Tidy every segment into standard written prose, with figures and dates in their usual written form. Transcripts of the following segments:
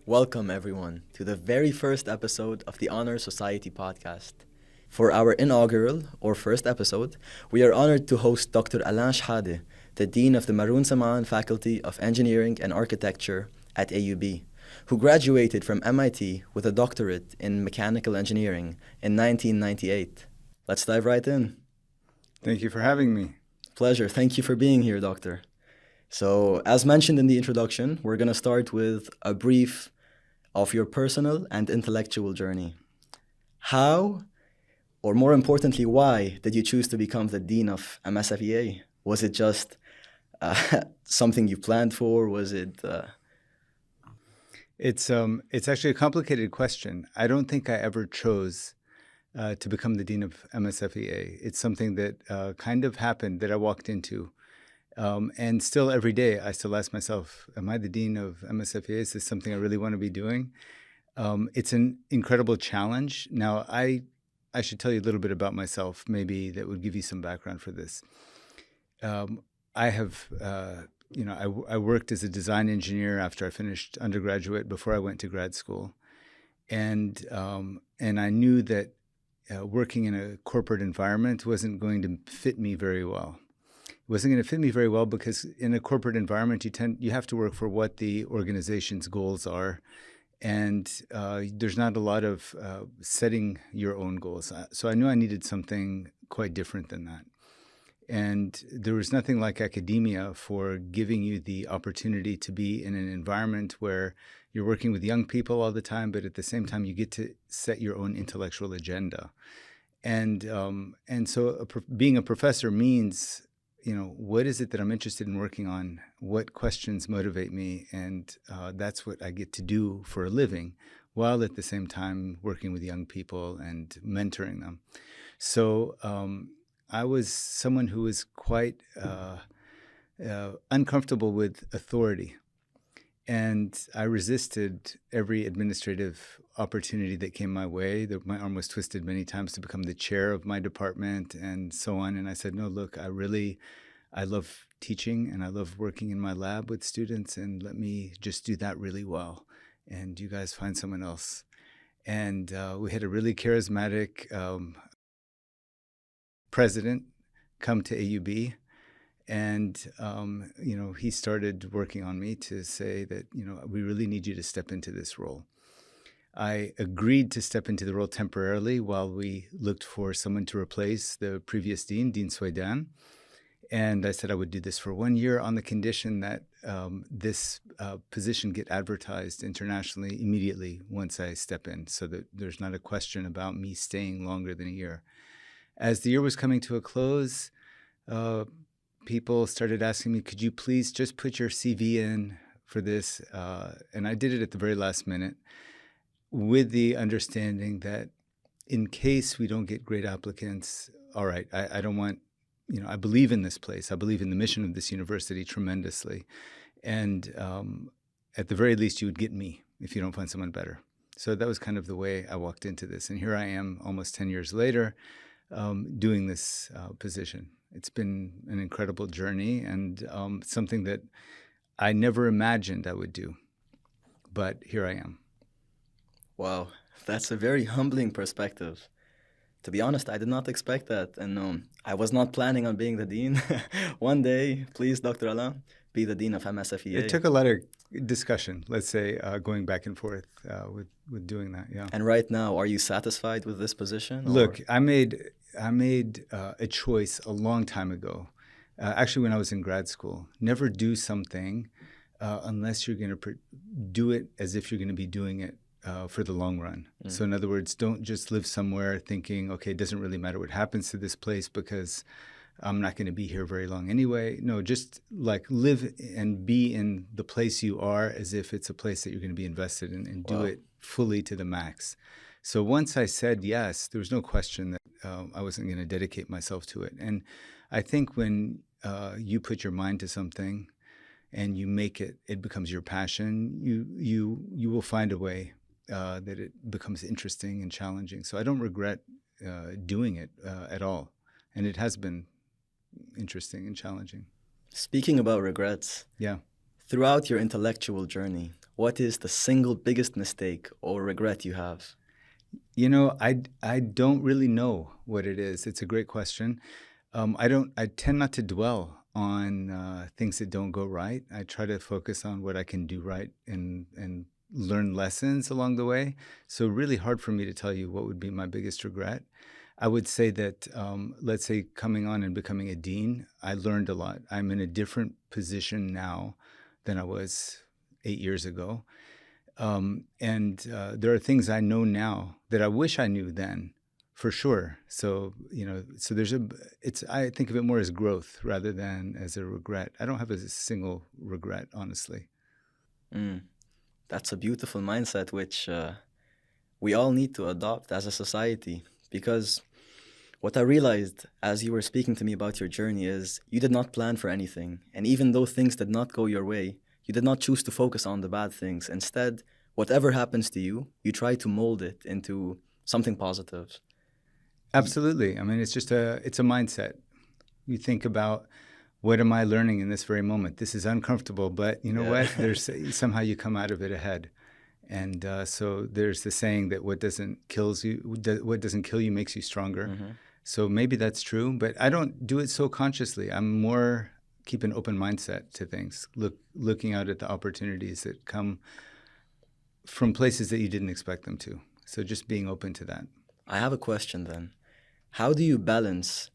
Welcome, everyone, to the very first episode of the Honor Society podcast. For our inaugural, or first episode, we are honored to host Dr. Alain Shihadeh, the Dean of the Maroun Samaan Faculty of Engineering and Architecture at AUB, who graduated from MIT with a doctorate in mechanical engineering in 1998. Let's dive right in. Thank you for having me. Pleasure. Thank you for being here, Doctor. So, as mentioned in the introduction, we're going to start with a brief of your personal and intellectual journey. How, or more importantly, why did you choose to become the Dean of MSFEA? Was it just something you planned for? Was it... It's actually a complicated question. I don't think I ever chose to become the Dean of MSFEA. It's something that kind of happened, that I walked into. And still every day, I still ask myself, am I the Dean of MSFEA? Is this something I really want to be doing? It's an incredible challenge. Now, I should tell you a little bit about myself, maybe that would give you some background for this. I have, I worked as a design engineer after I finished undergraduate, before I went to grad school. And I knew that working in a corporate environment wasn't going to fit me very well. It wasn't going to fit me very well because in a corporate environment, you have to work for what the organization's goals are. And there's not a lot of setting your own goals. So I knew I needed something quite different than that. And there was nothing like academia for giving you the opportunity to be in an environment where you're working with young people all the time, but at the same time, you get to set your own intellectual agenda. And so being a professor means, what is it that I'm interested in working on? What questions motivate me? And that's what I get to do for a living, while at the same time working with young people and mentoring them. So I was someone who was quite uncomfortable with authority. And I resisted every administrative opportunity that came my way. My arm was twisted many times to become the chair of my department and so on. And I said, no, look, I love teaching and I love working in my lab with students, and let me just do that really well. And you guys find someone else. And we had a really charismatic president come to AUB. And, he started working on me to say that, we really need you to step into this role. I agreed to step into the role temporarily while we looked for someone to replace the previous dean, Dean Swaydan. And I said I would do this for 1 year on the condition that this position get advertised internationally immediately once I step in, so that there's not a question about me staying longer than a year. As the year was coming to a close, people started asking me, could you please just put your CV in for this? And I did it at the very last minute with the understanding that in case we don't get great applicants, all right, I don't want, I believe in this place. I believe in the mission of this university tremendously. And at the very least, you would get me if you don't find someone better. So that was kind of the way I walked into this. And here I am almost 10 years later doing this position. It's been an incredible journey and something that I never imagined I would do, but here I am. Wow, that's a very humbling perspective. To be honest, I did not expect that, and I was not planning on being the dean. One day, please, Dr. Alain, be the dean of MSFEA. It took a lot of discussion, let's say, going back and forth with doing that, yeah. And right now, are you satisfied with this position? Look, I made a choice a long time ago, actually when I was in grad school. Never do something unless you're going to do it as if you're going to be doing it for the long run. So in other words, don't just live somewhere thinking, okay, it doesn't really matter what happens to this place because I'm not going to be here very long anyway. No, just like live and be in the place you are as if it's a place that you're going to be invested in, and do it fully to the max. So once I said yes, there was no question that I wasn't going to dedicate myself to it. And I think when you put your mind to something and you make it, it becomes your passion, you will find a way that it becomes interesting and challenging. So I don't regret doing it at all. And it has been interesting and challenging. Speaking about regrets, yeah. Throughout your intellectual journey, what is the single biggest mistake or regret you have? You know, I don't really know what it is. It's a great question. I tend not to dwell on things that don't go right. I try to focus on what I can do right and learn lessons along the way. So really hard for me to tell you what would be my biggest regret. I would say that, let's say, coming on and becoming a dean, I learned a lot. I'm in a different position now than I was 8 years ago. And there are things I know now that I wish I knew then, for sure. So, so I think of it more as growth rather than as a regret. I don't have a single regret, honestly. Mm, that's a beautiful mindset, which we all need to adopt as a society. Because what I realized as you were speaking to me about your journey is you did not plan for anything. And even though things did not go your way, you did not choose to focus on the bad things. Instead, whatever happens to you, you try to mold it into something positive. Absolutely. I mean, it's a mindset. You think about, what am I learning in this very moment? This is uncomfortable, but you know what? There's somehow you come out of it ahead. And so there's the saying that what doesn't kill you makes you stronger. Mm-hmm. So maybe that's true, but I don't do it so consciously. I'm more keep an open mindset to things, looking out at the opportunities that come from places that you didn't expect them to. So just being open to that. I have a question then. How do you balance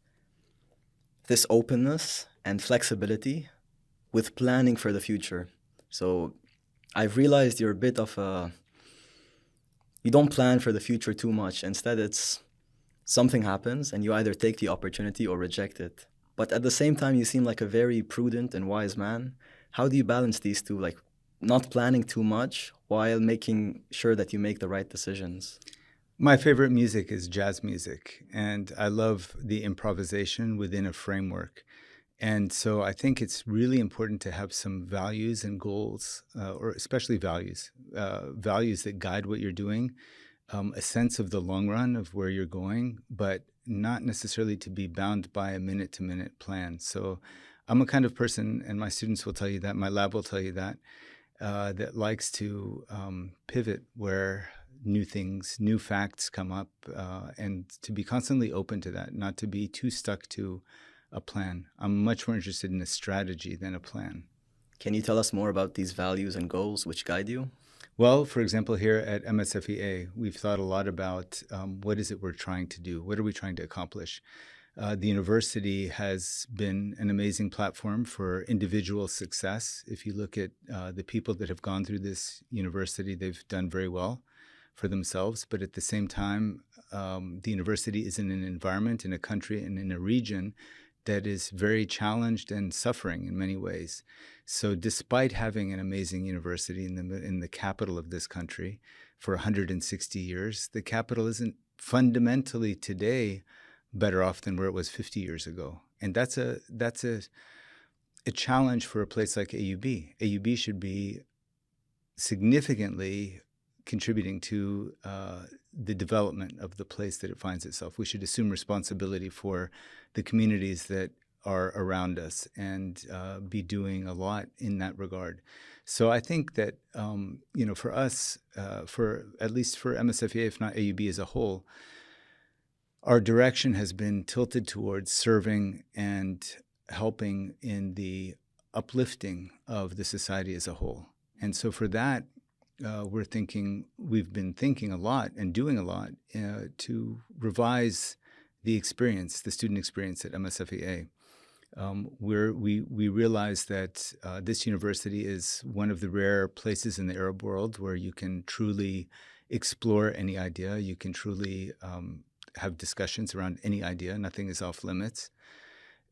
this openness and flexibility with planning for the future? So I've realized you're a bit of you don't plan for the future too much. Instead, it's something happens and you either take the opportunity or reject it. But at the same time, you seem like a very prudent and wise man. How do you balance these two, like not planning too much while making sure that you make the right decisions? My favorite music is jazz music, and I love the improvisation within a framework. And so I think it's really important to have some values and goals, or especially values that guide what you're doing, a sense of the long run of where you're going, but not necessarily to be bound by a minute-to-minute plan. So I'm a kind of person, and my students will tell you that, my lab will tell you that, that likes to pivot where new things, new facts come up, and to be constantly open to that, not to be too stuck to a plan. I'm much more interested in a strategy than a plan. Can you tell us more about these values and goals which guide you? Well, for example, here at MSFEA, we've thought a lot about what is it we're trying to do? What are we trying to accomplish? The university has been an amazing platform for individual success. If you look at the people that have gone through this university, they've done very well for themselves. But at the same time, the university is in an environment, in a country, and in a region that is very challenged and suffering in many ways. So despite having an amazing university in the capital of this country for 160 years, the capital isn't fundamentally today better off than where it was 50 years ago. And that's a challenge for a place like AUB. AUB should be significantly contributing to the development of the place that it finds itself. We should assume responsibility for the communities that are around us and be doing a lot in that regard. So I think that, for us, for at least for MSFEA, if not AUB as a whole, our direction has been tilted towards serving and helping in the uplifting of the society as a whole. And so for that, we've been thinking a lot and doing a lot to revise the student experience at MSFEA. We realize that this university is one of the rare places in the Arab world where you can truly explore any idea. You can truly have discussions around any idea. Nothing is off limits.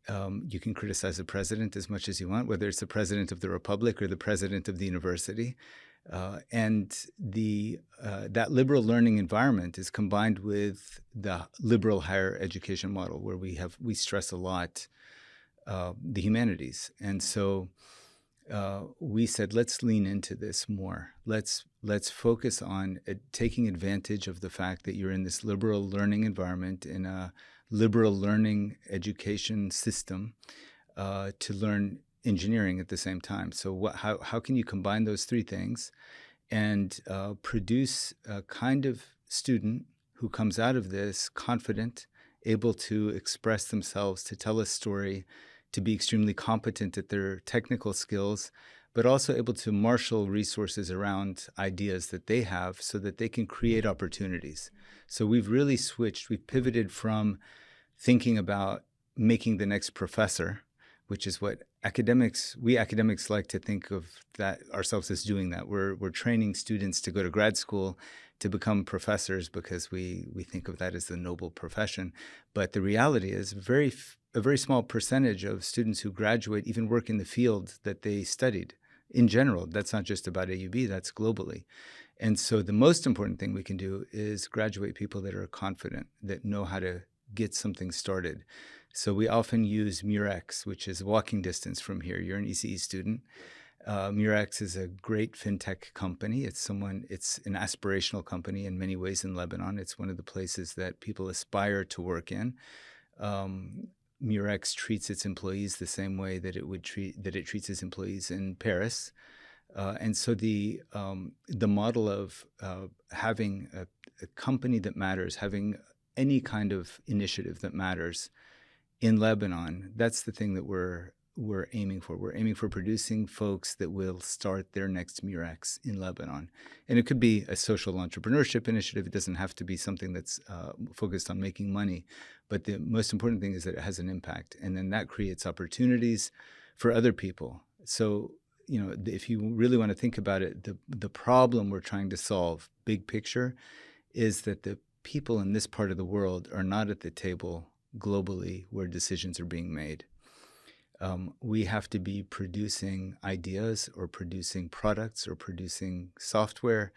You can criticize the president as much as you want, whether it's the president of the republic or the president of the university. And that liberal learning environment is combined with the liberal higher education model, where we stress a lot the humanities. And so we said, let's lean into this more. Let's focus on taking advantage of the fact that you're in this liberal learning environment, in a liberal learning education system, to learn engineering at the same time. So how can you combine those three things and produce a kind of student who comes out of this confident, able to express themselves, to tell a story, to be extremely competent at their technical skills, but also able to marshal resources around ideas that they have so that they can create opportunities. So we've really switched, we've pivoted from thinking about making the next professor, which is what we academics like to think of that ourselves as doing that. We're training students to go to grad school to become professors because we think of that as the noble profession. But the reality is a very small percentage of students who graduate even work in the field that they studied. In general, that's not just about AUB, that's globally. And so the most important thing we can do is graduate people that are confident, that know how to get something started. So we often use Murex, which is walking distance from here. You're an ECE student. Murex is a great fintech company. It's an aspirational company in many ways in Lebanon. It's one of the places that people aspire to work in. Murex treats its employees the same way that it treats its employees in Paris. And so the model of having a company that matters, having any kind of initiative that matters in Lebanon, that's the thing that we're aiming for. We're aiming for producing folks that will start their next Murex in Lebanon. And it could be a social entrepreneurship initiative. It doesn't have to be something that's focused on making money. But the most important thing is that it has an impact. And then that creates opportunities for other people. So, if you really want to think about it, the problem we're trying to solve, big picture, is that the people in this part of the world are not at the table globally where decisions are being made. We have to be producing ideas or producing products or producing software,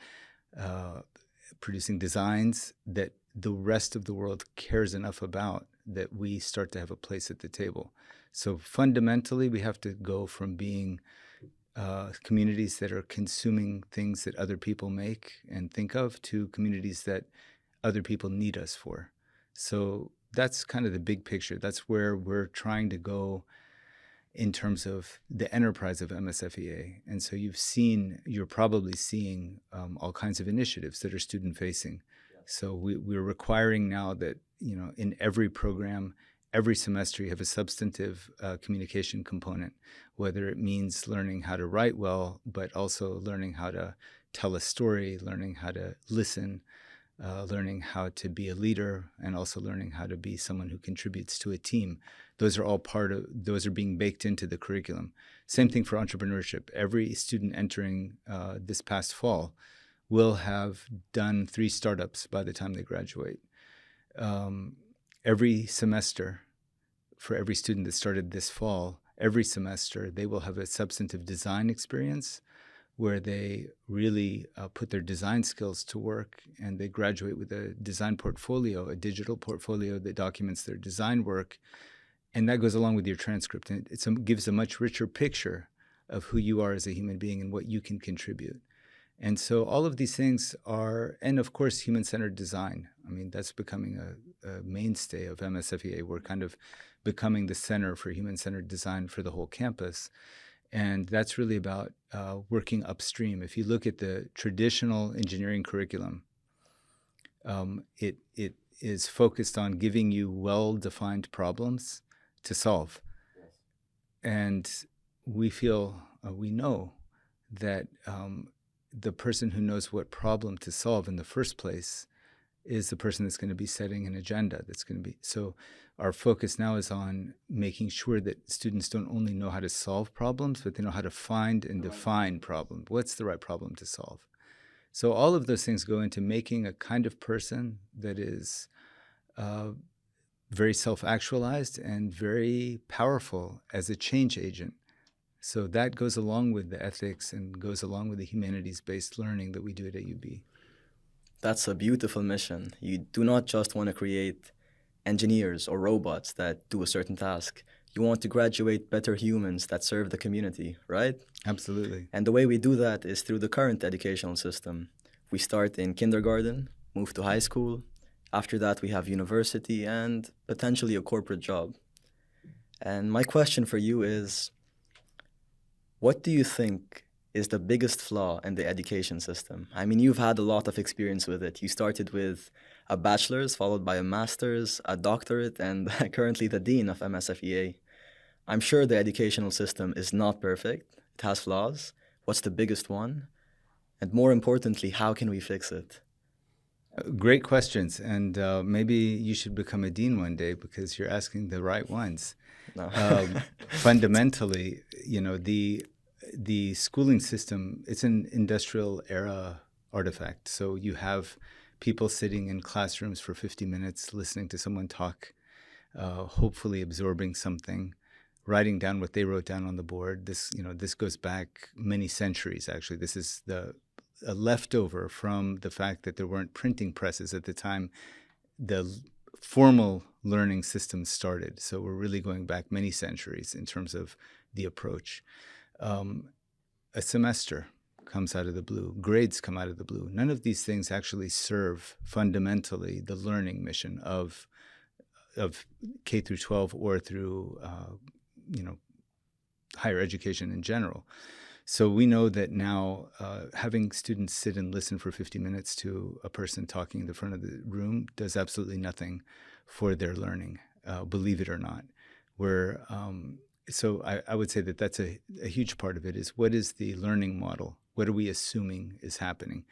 producing designs that the rest of the world cares enough about that we start to have a place at the table. So fundamentally, we have to go from being communities that are consuming things that other people make and think of to communities that other people need us for. So that's kind of the big picture. That's where we're trying to go in terms of the enterprise of MSFEA. And so you're probably seeing all kinds of initiatives that are student-facing. Yeah. So we're requiring now that, in every program, every semester you have a substantive communication component, whether it means learning how to write well, but also learning how to tell a story, learning how to listen, learning how to be a leader, and also learning how to be someone who contributes to a team. Those are being baked into the curriculum. Same thing for entrepreneurship. Every student entering this past fall will have done 3 startups by the time they graduate. Every semester, for every student that started this fall, every semester they will have a substantive design experience where they really put their design skills to work, and they graduate with a design portfolio, a digital portfolio that documents their design work, and that goes along with your transcript. And it gives a much richer picture of who you are as a human being and what you can contribute. And so all of these things and of course, human-centered design. I mean, that's becoming a mainstay of MSFEA. We're kind of becoming the center for human-centered design for the whole campus. And that's really about working upstream. If you look at the traditional engineering curriculum, it is focused on giving you well-defined problems to solve. Yes. And we know that the person who knows what problem to solve in the first place is the person that's going to be setting an agenda. So our focus now is on making sure that students don't only know how to solve problems, but they know how to find and define problems. What's the right problem to solve? So all of those things go into making a kind of person that is very self-actualized and very powerful as a change agent. So that goes along with the ethics and goes along with the humanities-based learning that we do at AUB. That's a beautiful mission. You do not just want to create engineers or robots that do a certain task. You want to graduate better humans that serve the community, right? Absolutely. And the way we do that is through the current educational system. We start in kindergarten, move to high school. After that, we have university and potentially a corporate job. And my question for you is, What do you think is the biggest flaw in the education system? I mean, you've had a lot of experience with it. You started with a bachelor's, followed by a master's, a doctorate, and currently the dean of MSFEA. I'm sure the educational system is not perfect. It has flaws. What's the biggest one? And more importantly, how can we fix it? Great questions. And maybe you should become a dean one day because you're asking the right ones. No. Fundamentally, the schooling system, it's an industrial era artifact. So you have people sitting in classrooms for 50 minutes, listening to someone talk, hopefully absorbing something, writing down what they wrote down on the board. This goes back many centuries, actually. This is a leftover from the fact that there weren't printing presses at the time the formal learning system started. So we're really going back many centuries in terms of the approach. A semester comes out of the blue. Grades come out of the blue. None of these things actually serve fundamentally the learning mission of K through 12 or through higher education in general. So we know that now having students sit and listen for 50 minutes to a person talking in the front of the room does absolutely nothing for their learning, believe it or not. So I would say that that's a huge part of it is what is the learning model? What are we assuming is happening?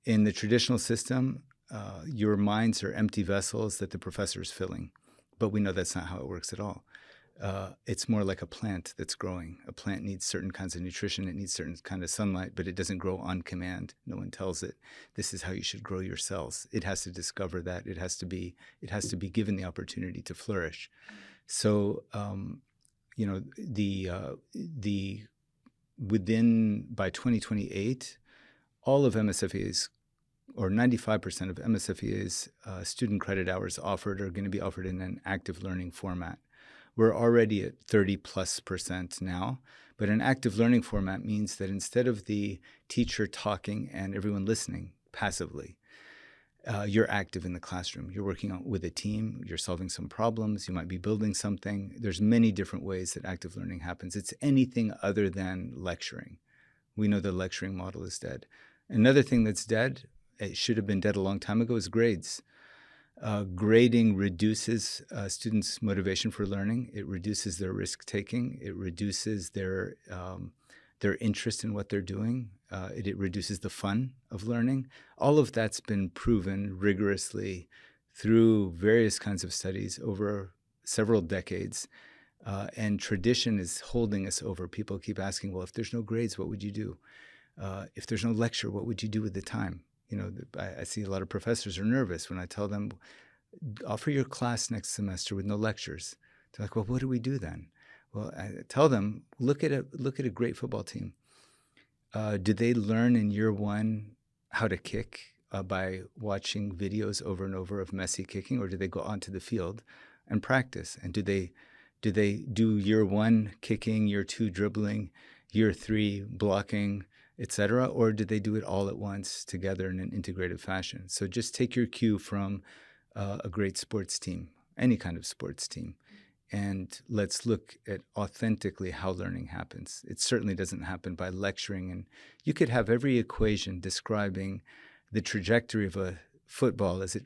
In the traditional system, your minds are empty vessels that the professor is filling. But we know that's not how it works at all. It's more like a plant that's growing. A plant needs certain kinds of nutrition. It needs certain kind of sunlight, but it doesn't grow on command. No one tells it, this is how you should grow your cells. It has to discover that. It has to be given the opportunity to flourish. So, by 2028, all of MSFEA's or 95% of MSFEA's student credit hours offered are going to be offered in an active learning format. We're already at 30+% now, but an active learning format means that instead of the teacher talking and everyone listening passively, you're active in the classroom. You're working with a team. You're solving some problems. You might be building something. There's many different ways that active learning happens. It's anything other than lecturing. We know the lecturing model is dead. Another thing that's dead, it should have been dead a long time ago, is grades. Grading reduces students' motivation for learning. It reduces their risk-taking. It reduces their interest in what they're doing. It reduces the fun of learning. All of that's been proven rigorously through various kinds of studies over several decades. And tradition is holding us over. People keep asking, well, if there's no grades, what would you do? If there's no lecture, what would you do with the time? I see a lot of professors are nervous when I tell them, offer your class next semester with no lectures. They're like, well, what do we do then? Well, I tell them, look at a great football team. Do they learn in year one how to kick by watching videos over and over of Messi kicking, or do they go onto the field and practice? And do they do year one kicking, year two dribbling, year three blocking, etc., or did they do it all at once together in an integrated fashion? So just take your cue from a great sports team, any kind of sports team, and let's look at authentically how learning happens. It certainly doesn't happen by lecturing. And you could have every equation describing the trajectory of a football as it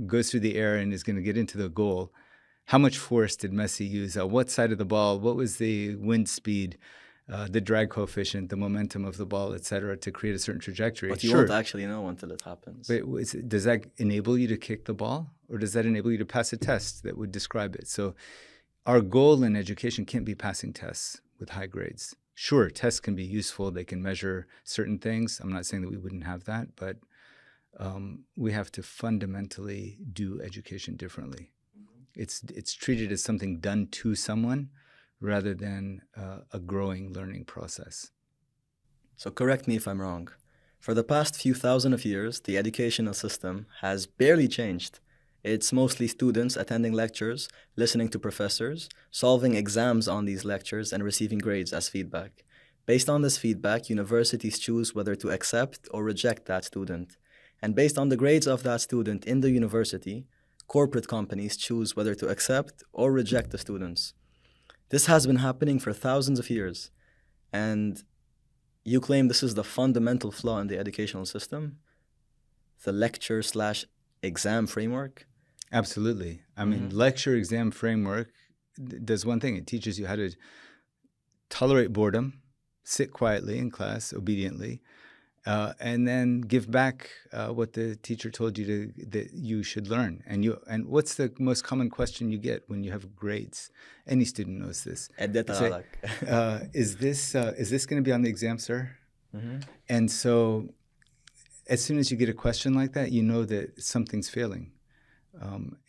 goes through the air and is going to get into the goal. How much force did Messi use? What side of the ball? What was the wind speed? The drag coefficient, the momentum of the ball, et cetera, to create a certain trajectory. But you won't actually know until it happens. But does that enable you to kick the ball? Or does that enable you to pass a test that would describe it? So our goal in education can't be passing tests with high grades. Sure, tests can be useful. They can measure certain things. I'm not saying that we wouldn't have that, but we have to fundamentally do education differently. It's treated as something done to someone, rather than a growing learning process. So correct me if I'm wrong. For the past few thousand of years, the educational system has barely changed. It's mostly students attending lectures, listening to professors, solving exams on these lectures, and receiving grades as feedback. Based on this feedback, universities choose whether to accept or reject that student. And based on the grades of that student in the university, corporate companies choose whether to accept or reject the students. This has been happening for thousands of years. And you claim this is the fundamental flaw in the educational system, the lecture slash exam framework. Absolutely. I mean, lecture exam framework does one thing. It teaches you how to tolerate boredom, sit quietly in class, obediently, and then give back what the teacher told you that you should learn. And what's the most common question you get when you have grades? Any student knows this. أديت They say, عليك. is this going to be on the exam, sir? Mhm. And so as soon as you get a question like that, you know that something's failing.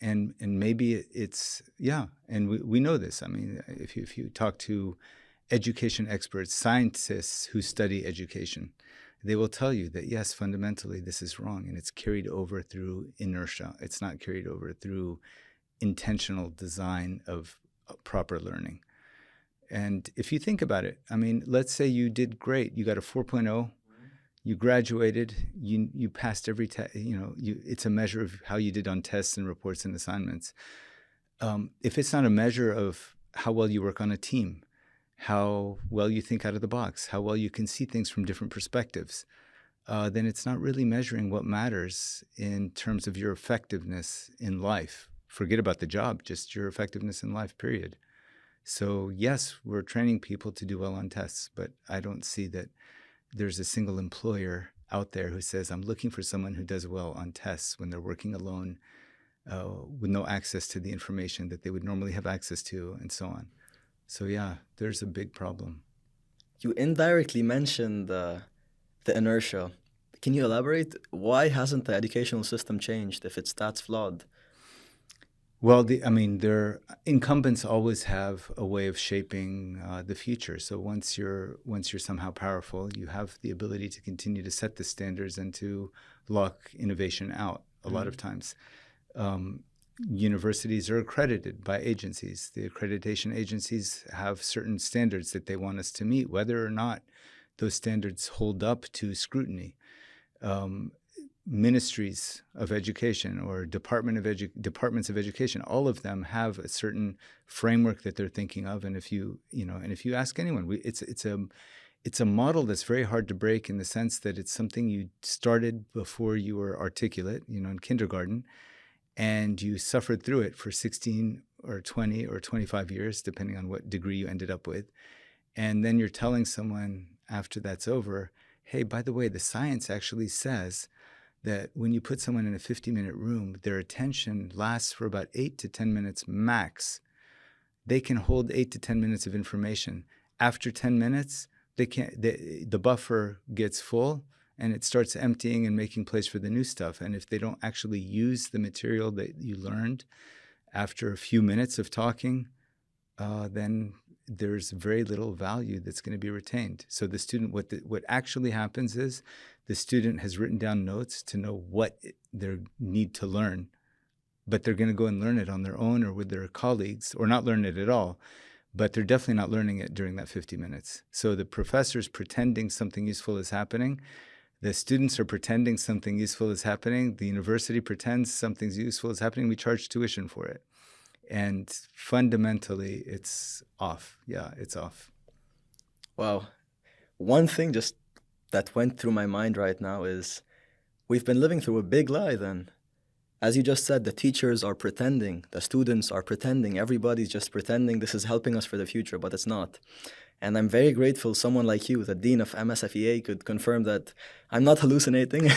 And maybe it's, and we know this. I mean, if you talk to education experts, scientists who study education, they will tell you that, yes, fundamentally this is wrong, and it's carried over through inertia. It's not carried over through intentional design of proper learning. And if you think about it, I mean, let's say you did great. You got a 4.0. You graduated, you passed every test, it's a measure of how you did on tests and reports and assignments. If it's not a measure of how well you work on a team, how well you think out of the box, how well you can see things from different perspectives, then it's not really measuring what matters in terms of your effectiveness in life. Forget about the job, just your effectiveness in life, period. So yes, we're training people to do well on tests, but I don't see that there's a single employer out there who says, I'm looking for someone who does well on tests when they're working alone with no access to the information that they would normally have access to, and so on. So yeah, there's a big problem. You indirectly mentioned the inertia. Can you elaborate? Why hasn't the educational system changed if it's that flawed? Well, their incumbents always have a way of shaping the future. So once you're somehow powerful, you have the ability to continue to set the standards and to lock innovation out. A lot of times, universities are accredited by agencies. The accreditation agencies have certain standards that they want us to meet, whether or not those standards hold up to scrutiny. Ministries of education or departments of education, all of them have a certain framework that they're thinking of. And if you ask anyone, it's a model that's very hard to break, in the sense that it's something you started before you were articulate, in kindergarten, and you suffered through it for 16 or 20 or 25 years, depending on what degree you ended up with. And then you're telling someone after that's over, hey, by the way, the science actually says that when you put someone in a 50-minute room, their attention lasts for about 8 to 10 minutes max. They can hold 8 to 10 minutes of information. After 10 minutes, the buffer gets full and it starts emptying and making place for the new stuff. And if they don't actually use the material that you learned after a few minutes of talking, then there's very little value that's going to be retained. So the student, what actually happens is the student has written down notes to know what they need to learn, but they're going to go and learn it on their own or with their colleagues, or not learn it at all. But they're definitely not learning it during that 50 minutes. So the professor's pretending something useful is happening. The students are pretending something useful is happening. The university pretends something useful is happening. We charge tuition for it. And fundamentally, it's off. Yeah, it's off. Wow. One thing just that went through my mind right now is we've been living through a big lie then. As you just said, the teachers are pretending, the students are pretending, everybody's just pretending this is helping us for the future, but it's not. And I'm very grateful someone like you, the Dean of MSFEA, could confirm that I'm not hallucinating.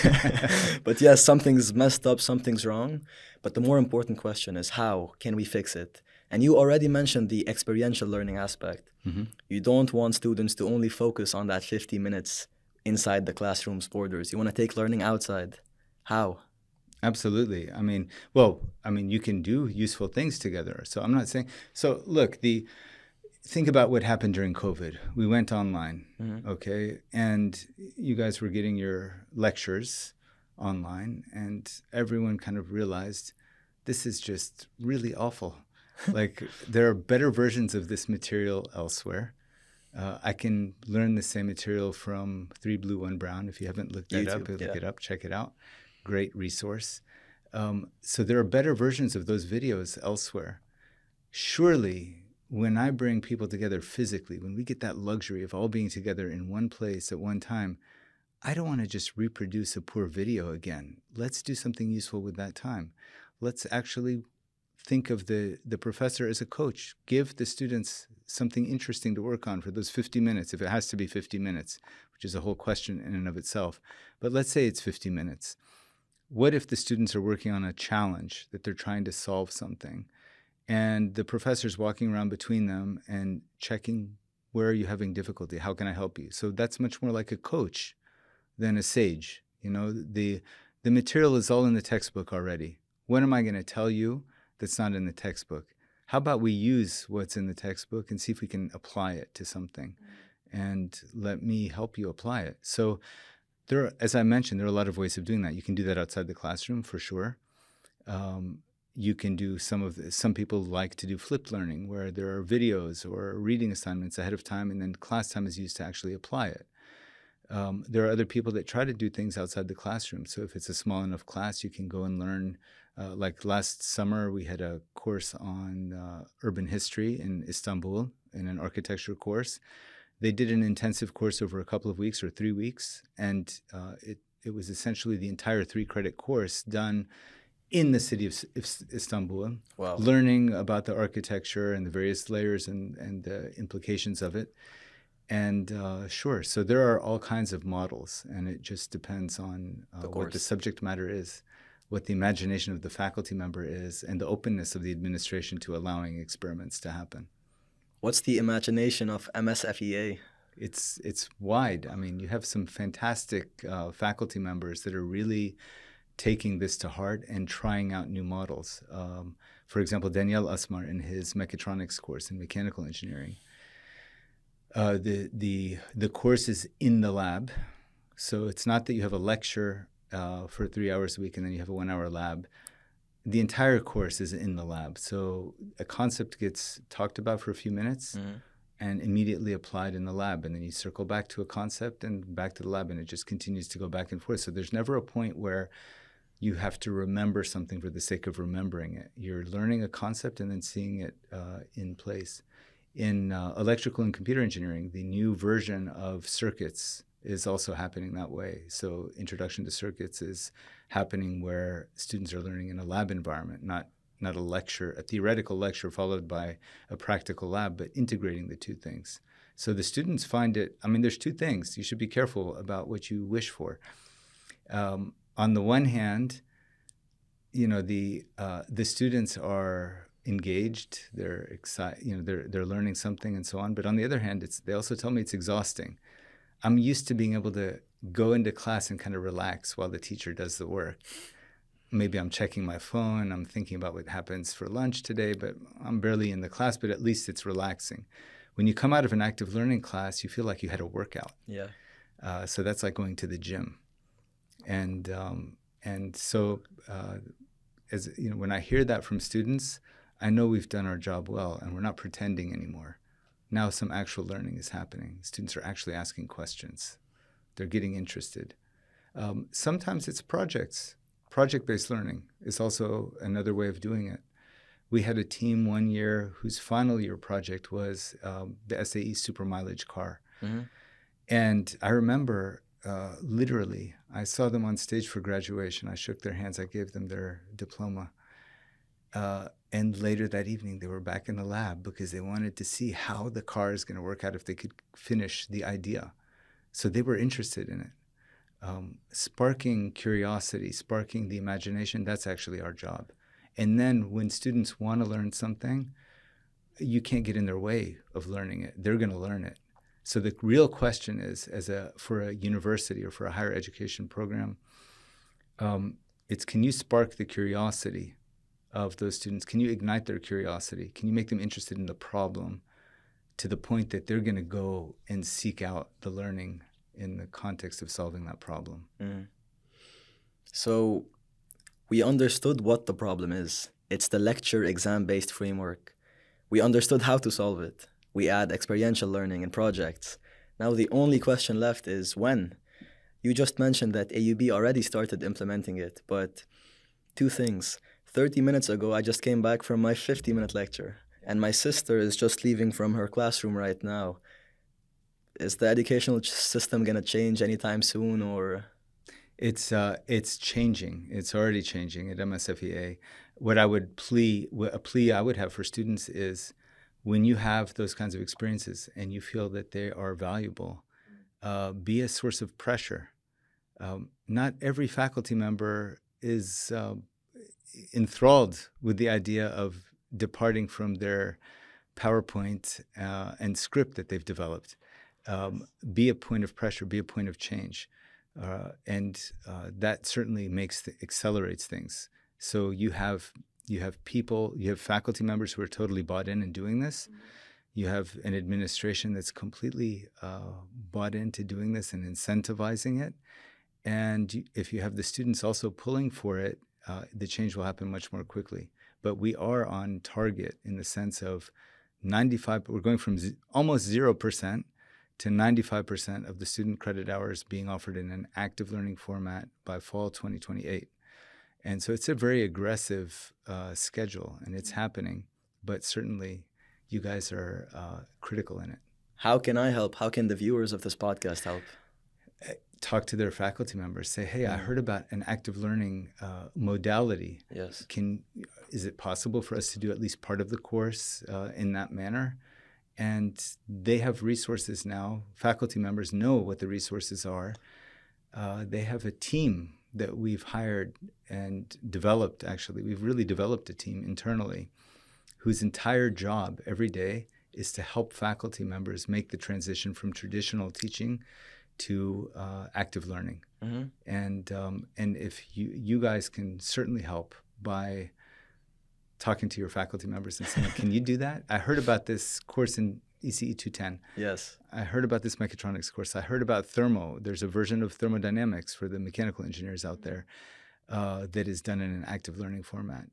But yes, something's messed up, something's wrong. But the more important question is, how can we fix it? And you already mentioned the experiential learning aspect. You don't want students to only focus on that 50 minutes inside the classroom's borders. You want to take learning outside. How? Absolutely. You can do useful things together. So I'm not saying, so look, think about what happened during COVID. We went online, okay? And you guys were getting your lectures online, and everyone kind of realized this is just really awful. Like, there are better versions of this material elsewhere. I can learn the same material from 3 Blue, 1 Brown. If you haven't looked that up, look it up, check it out. Great resource. So there are better versions of those videos elsewhere. Surely when I bring people together physically, when we get that luxury of all being together in one place at one time, I don't want to just reproduce a poor video again. Let's do something useful with that time. Let's actually think of the professor as a coach. Give the students something interesting to work on for those 50 minutes, if it has to be 50 minutes, which is a whole question in and of itself. But let's say it's 50 minutes. What if the students are working on a challenge that they're trying to solve something, and the professor's walking around between them and checking, where are you having difficulty? How can I help you? So that's much more like a coach than a sage. You know, the material is all in the textbook already. What am I going to tell you that's not in the textbook? How about we use what's in the textbook and see if we can apply it to something, and let me help you apply it. So there, as I mentioned, there are a lot of ways of doing that. You can do that outside the classroom for sure. You can do some people like to do flipped learning, where there are videos or reading assignments ahead of time, and then class time is used to actually apply it. There are other people that try to do things outside the classroom. So if it's a small enough class, you can go and learn. Like last summer, we had a course on urban history in Istanbul, in an architecture course. They did an intensive course over a couple of weeks or 3 weeks, and it was essentially the entire 3-credit course done in the city of Istanbul, Wow. learning about the architecture and the various layers and the implications of it. And sure, so there are all kinds of models, and it just depends on what the subject matter is, what the imagination of the faculty member is, and the openness of the administration to allowing experiments to happen. What's the imagination of MSFEA? It's wide. I mean, you have some fantastic faculty members that are really taking this to heart and trying out new models. For example, Daniel Asmar in his mechatronics course in mechanical engineering. The course is in the lab, so it's not that you have a lecture for 3 hours a week and then you have a 1-hour lab. The entire course is in the lab. So a concept gets talked about for a few minutes and immediately applied in the lab. And then you circle back to a concept and back to the lab, and it just continues to go back and forth. So there's never a point where you have to remember something for the sake of remembering it. You're learning a concept and then seeing it in place. In electrical and computer engineering, the new version of circuits is also happening that way. So introduction to circuits is happening where students are learning in a lab environment, not a lecture, a theoretical lecture followed by a practical lab, but integrating the two things. So the students find it, I mean, there's two things. You should be careful about what you wish for. On the one hand, you know, the students are engaged, they're excited, you know, they're learning something and so on. But on the other hand, they also tell me it's exhausting. I'm used to being able to go into class and kind of relax while the teacher does the work. Maybe I'm checking my phone, I'm thinking about what happens for lunch today, but I'm barely in the class, but at least it's relaxing. When you come out of an active learning class, you feel like you had a workout. Yeah. So that's like going to the gym. And so, as you know, when I hear that from students, I know we've done our job well, and we're not pretending anymore. Now some actual learning is happening. Students are actually asking questions. They're getting interested. Sometimes it's projects. Project-based learning is also another way of doing it. We had a team one year whose final year project was the SAE super mileage car. Mm-hmm. And I remember literally, I saw them on stage for graduation. I shook their hands. I gave them their diploma. And later that evening, they were back in the lab because they wanted to see how the car is going to work out if they could finish the idea. So they were interested in it. Sparking curiosity, sparking the imagination, that's actually our job. And then when students want to learn something, you can't get in their way of learning it. They're going to learn it. So the real question is, for a university or for a higher education program, it's, can you spark the curiosity of those students? Can you ignite their curiosity? Can you make them interested in the problem to the point that they're going to go and seek out the learning in the context of solving that problem? Mm. So we understood what the problem is. It's the lecture exam-based framework. We understood how to solve it. We add experiential learning and projects. Now the only question left is when. You just mentioned that AUB already started implementing it, but two things. 30 minutes ago, I just came back from my 50-minute lecture. And my sister is just leaving from her classroom right now. Is the educational system going to change anytime soon, or? It's changing. It's already changing at MSFEA. A plea I would have for students is, when you have those kinds of experiences and you feel that they are valuable, be a source of pressure. Not every faculty member is enthralled with the idea of departing from their PowerPoint and script that they've developed. Be a point of pressure, be a point of change. And that certainly accelerates things. So you have faculty members who are totally bought in and doing this. Mm-hmm. You have an administration that's completely bought into doing this and incentivizing it. And if you have the students also pulling for it, the change will happen much more quickly. But we are on target in the sense of 95. We're going from almost 0% to 95% of the student credit hours being offered in an active learning format by fall 2028. And so it's a very aggressive schedule, and it's happening. But certainly, you guys are critical in it. How can I help? How can the viewers of this podcast help? Talk to their faculty members. Say, hey, I heard about an active learning modality. Yes. Is it possible for us to do at least part of the course in that manner? And they have resources now. Faculty members know what the resources are. They have a team that we've hired and developed, actually. We've really developed a team internally whose entire job every day is to help faculty members make the transition from traditional teaching to active learning. Mm-hmm. And if you guys can certainly help by talking to your faculty members and saying, can you do that? I heard about this course in ECE 210. Yes. I heard about this mechatronics course. I heard about thermo. There's a version of thermodynamics for the mechanical engineers out there that is done in an active learning format.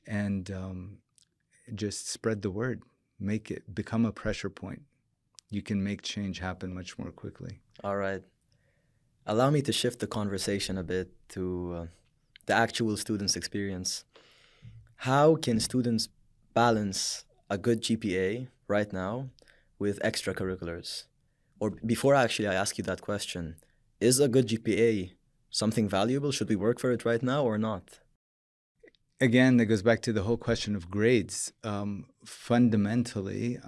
And just spread the word. Make it become a pressure point. You can make change happen much more quickly. All right. Allow me to shift the conversation a bit to the actual student's experience. How can students balance a good GPA right now with extracurriculars? Or before actually I ask you that question, is a good GPA something valuable? Should we work for it right now or not? Again, that goes back to the whole question of grades. Fundamentally,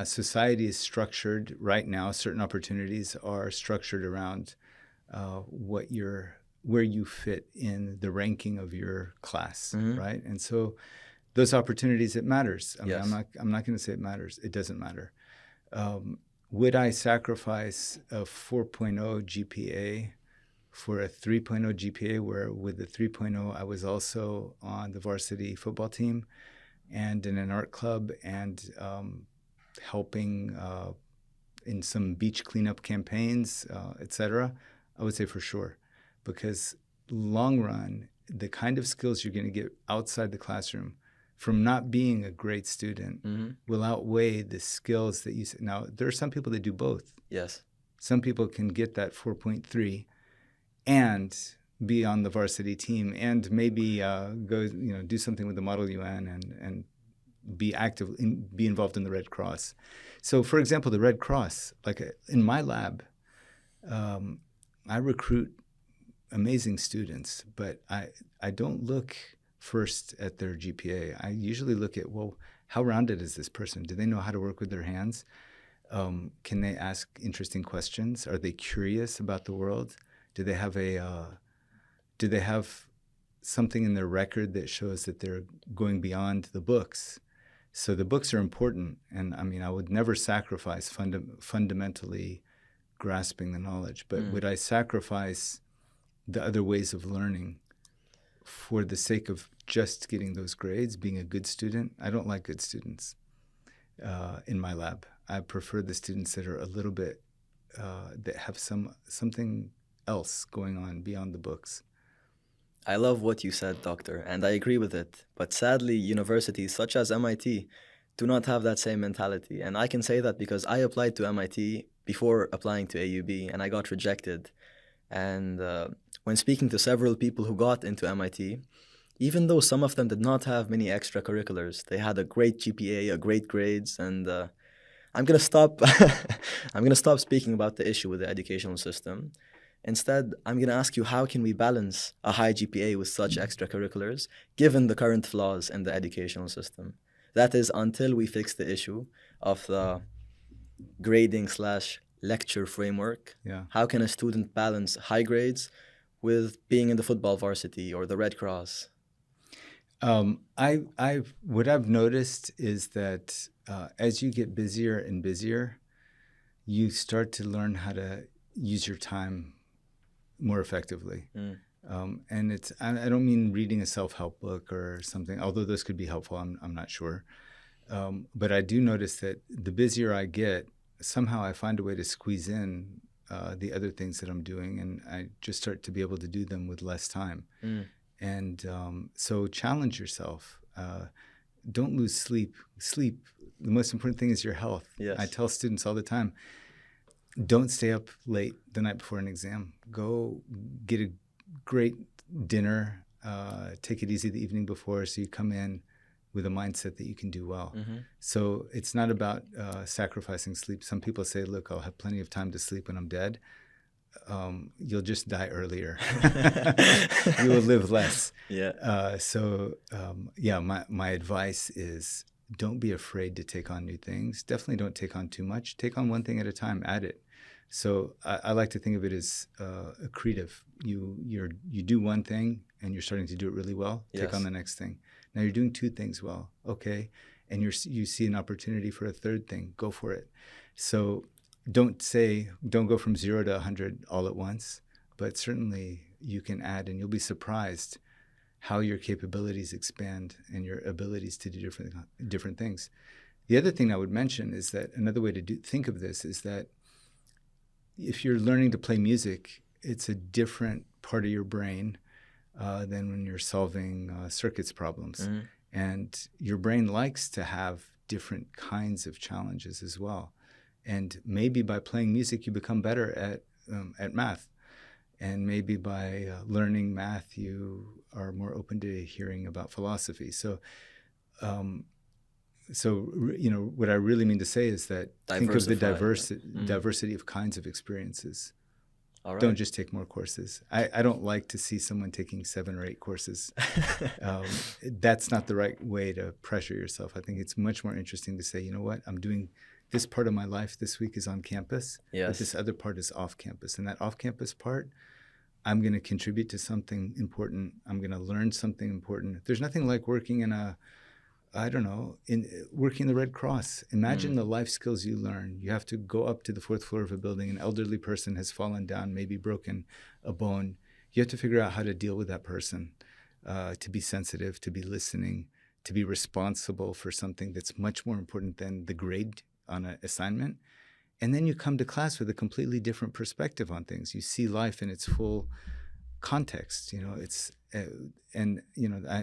society is structured right now. Certain opportunities are structured around where you fit in the ranking of your class, mm-hmm. right? And so those opportunities, it matters. Yes. I'm not going to say it matters. It doesn't matter. Would I sacrifice a 4.0 GPA for a 3.0 GPA, where with the 3.0, I was also on the varsity football team and in an art club and helping in some beach cleanup campaigns, et cetera? I would say for sure. Because long run, the kind of skills you're going to get outside the classroom from not being a great student mm-hmm. will outweigh the skills that you... Now, there are some people that do both. Yes. Some people can get that 4.3 and be on the varsity team and maybe go, do something with the Model UN and be active, be involved in the Red Cross. So, for example, the Red Cross, like in my lab, I recruit amazing students, but I don't look first at their GPA. I usually look at, well, how rounded is this person? Do they know how to work with their hands? Can they ask interesting questions? Are they curious about the world? Do they have something in their record that shows that they're going beyond the books? So the books are important, and I would never sacrifice fundamentally grasping the knowledge, but would I sacrifice the other ways of learning for the sake of just getting those grades, being a good student? I don't like good students in my lab. I prefer the students that are a little bit, that have something else going on beyond the books. I love what you said, Doctor, and I agree with it. But sadly, universities such as MIT do not have that same mentality. And I can say that because I applied to MIT before applying to AUB, and I got rejected. And when speaking to several people who got into MIT, even though some of them did not have many extracurriculars. They had a great GPA, a great grades, and I'm gonna stop. I'm gonna stop speaking about the issue with the educational system. Instead, I'm gonna ask you, how can we balance a high GPA with such extracurriculars, given the current flaws in the educational system? That is, until we fix the issue of the grading slash lecture framework. Yeah. How can a student balance high grades with being in the football varsity or the Red Cross? What I've noticed is that as you get busier and busier, you start to learn how to use your time more effectively. And I don't mean reading a self-help book or something, although those could be helpful. I'm not sure. But I do notice that the busier I get, somehow I find a way to squeeze in the other things that I'm doing, and I just start to be able to do them with less time. And so challenge yourself. Don't lose sleep. Sleep, the most important thing is your health. Yes. I tell students all the time, don't stay up late the night before an exam. Go get a great dinner. Take it easy the evening before so you come in with a mindset that you can do well. So it's not about sacrificing sleep. Some people say, look, I'll have plenty of time to sleep when I'm dead. You'll just die earlier. You will live less. Yeah. My advice is don't be afraid to take on new things. Definitely don't take on too much. Take on one thing at a time. Add it. So I like to think of it as accretive. You do one thing and you're starting to do it really well. Take on the next thing. Now you're doing two things well. Okay. And you see an opportunity for a third thing. Go for it. So don't go from 0 to 100 all at once, but certainly you can add, and you'll be surprised how your capabilities expand and your abilities to do different things. The other thing I would mention is that another way to think of this is that if you're learning to play music, it's a different part of your brain than when you're solving circuits problems. And your brain likes to have different kinds of challenges as well. And maybe by playing music, you become better at math. And maybe by learning math, you are more open to hearing about philosophy. So, what I really mean to say is that think of the diversity of kinds of experiences. All right. Don't just take more courses. I don't like to see someone taking 7 or 8 courses. That's not the right way to pressure yourself. I think it's much more interesting to say, you know what, I'm doing this part of my life this week is on campus, but this other part is off campus. And that off-campus part, I'm going to contribute to something important. I'm going to learn something important. There's nothing like working in working in the Red Cross. Imagine the life skills you learn. You have to go up to the 4th floor of a building. An elderly person has fallen down, maybe broken a bone. You have to figure out how to deal with that person, to be sensitive, to be listening, to be responsible for something that's much more important than the grade on an assignment. And then you come to class with a completely different perspective on things. You see life in its full context.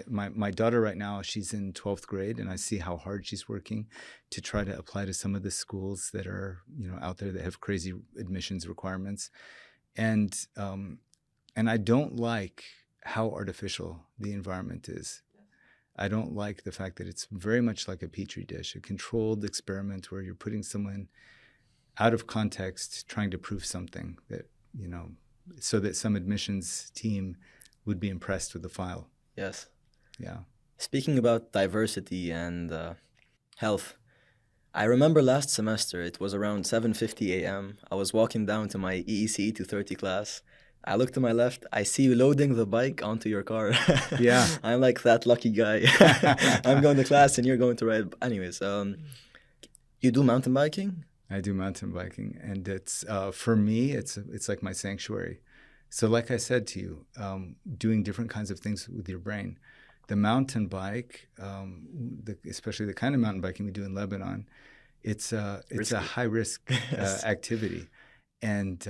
My daughter right now, she's in 12th grade, and I see how hard she's working to try to apply to some of the schools that are, out there that have crazy admissions requirements. And I don't like how artificial the environment is. I don't like the fact that it's very much like a petri dish, a controlled experiment where you're putting someone out of context, trying to prove something that, so that some admissions team would be impressed with the file. Yes. Yeah. Speaking about diversity and health, I remember last semester, it was around 7:50 a.m. I was walking down to my EECE 230 class. I look to my left, I see you loading the bike onto your car. Yeah. I'm like that lucky guy. I'm going to class and you're going to ride. Anyways, you do mountain biking? I do mountain biking, and it's for me, it's like my sanctuary. So like I said to you, doing different kinds of things with your brain. The mountain bike, especially the kind of mountain biking we do in Lebanon, it's a high-risk activity. And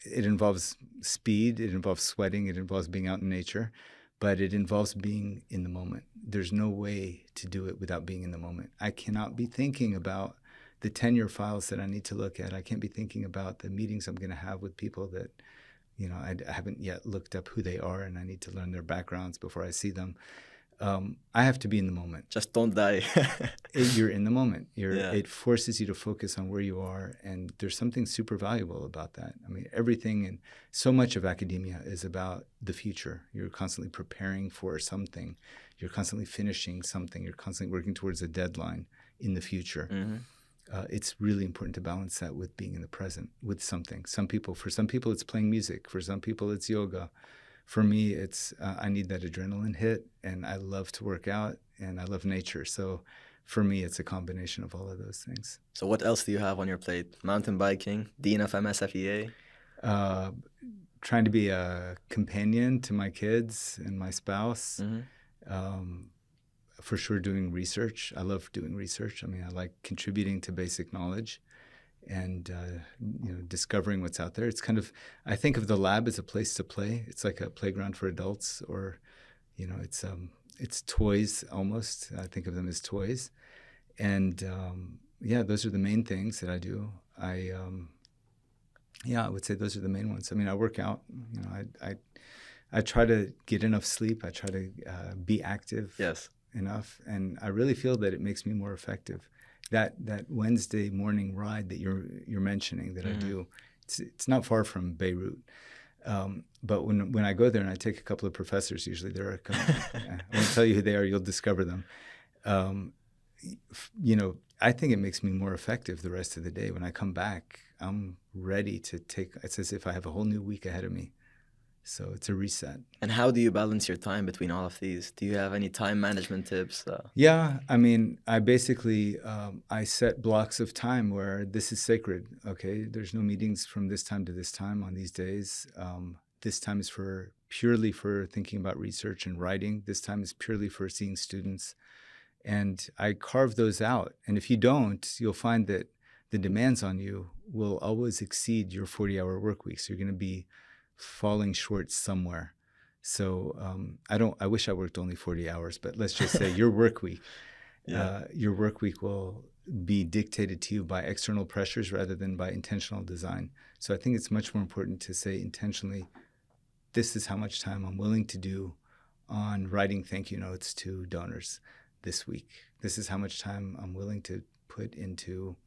it involves speed, it involves sweating, it involves being out in nature, but it involves being in the moment. There's no way to do it without being in the moment. I cannot be thinking about the tenure files that I need to look at. I can't be thinking about the meetings I'm going to have with people that I haven't yet looked up who they are, and I need to learn their backgrounds before I see them. I have to be in the moment. Just don't die. You're in the moment. Yeah. It forces you to focus on where you are, and there's something super valuable about that. I mean, everything and so much of academia is about the future. You're constantly preparing for something. You're constantly finishing something. You're constantly working towards a deadline in the future. Mm-hmm. It's really important to balance that with being in the present with something. For some people, it's playing music. For some people, it's yoga. For me, it's I need that adrenaline hit, and I love to work out, and I love nature. So for me, it's a combination of all of those things. So what else do you have on your plate? Mountain biking, Dean of MSFEA? Trying to be a companion to my kids and my spouse. Mm-hmm. For sure, doing research. I love doing research. I mean, I like contributing to basic knowledge and discovering what's out there. It's kind of, I think of the lab as a place to play. It's like a playground for adults, or it's toys almost. I think of them as toys, and those are the main things that I do. I would say those are the main ones. I mean, I work out. I try to get enough sleep. I try to be active. Yes. Enough, and I really feel that it makes me more effective. That Wednesday morning ride that you're mentioning that I do, it's not far from Beirut, but when I go there and I take a couple of professors, usually I won't tell you who they are. You'll discover them. I think it makes me more effective the rest of the day. When I come back, I'm ready to take. It's as if I have a whole new week ahead of me. So it's a reset. And how do you balance your time between all of these? Do you have any time management tips? Yeah, I mean, I basically, I set blocks of time where this is sacred, okay? There's no meetings from this time to this time on these days. This time is purely for thinking about research and writing. This time is purely for seeing students. And I carve those out. And if you don't, you'll find that the demands on you will always exceed your 40-hour work week. So you're going to be falling short somewhere. So I wish I worked only 40 hours, but let's just say your work week will be dictated to you by external pressures rather than by intentional design. So I think it's much more important to say intentionally, this is how much time I'm willing to do on writing thank you notes to donors this week. This is how much time I'm willing to put into,